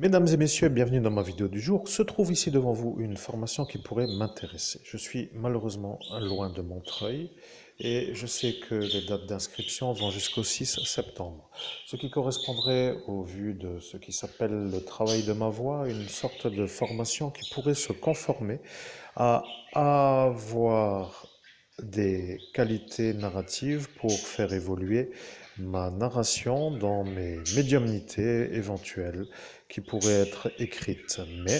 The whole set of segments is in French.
Mesdames et messieurs, bienvenue dans ma vidéo du jour. Se trouve ici devant vous une formation qui pourrait m'intéresser. Je suis malheureusement loin de Montreuil et je sais que les dates d'inscription vont jusqu'au 6 septembre, ce qui correspondrait, au vu de ce qui s'appelle le travail de ma voix, une sorte de formation qui pourrait se conformer à avoir des qualités narratives pour faire évoluer ma narration dans mes médiumnités éventuelles qui pourraient être écrites. Mais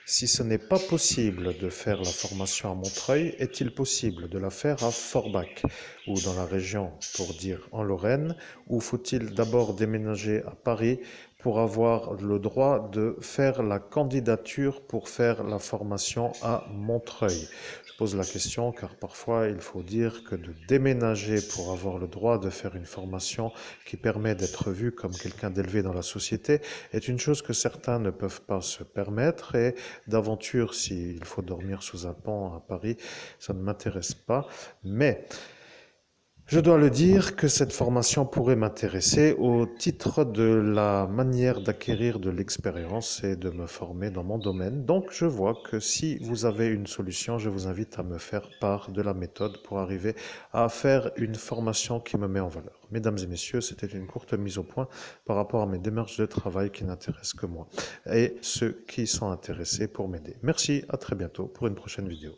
si ce n'est pas possible de faire la formation à Montreuil, est-il possible de la faire à Forbach ou dans la région, pour dire en Lorraine, ou faut-il d'abord déménager à Paris pour avoir le droit de faire la candidature pour faire la formation à Montreuil? Je pose la question car parfois il faut dire que de déménager pour avoir le droit de faire une formation qui permet d'être vu comme quelqu'un d'élevé dans la société est une chose que certains ne peuvent pas se permettre, et d'aventure, s'il faut dormir sous un pont à Paris, ça ne m'intéresse pas. Mais je dois le dire que cette formation pourrait m'intéresser au titre de la manière d'acquérir de l'expérience et de me former dans mon domaine. Donc je vois que si vous avez une solution, je vous invite à me faire part de la méthode pour arriver à faire une formation qui me met en valeur. Mesdames et messieurs, c'était une courte mise au point par rapport à mes démarches de travail qui n'intéressent que moi et ceux qui sont intéressés pour m'aider. Merci, à très bientôt pour une prochaine vidéo.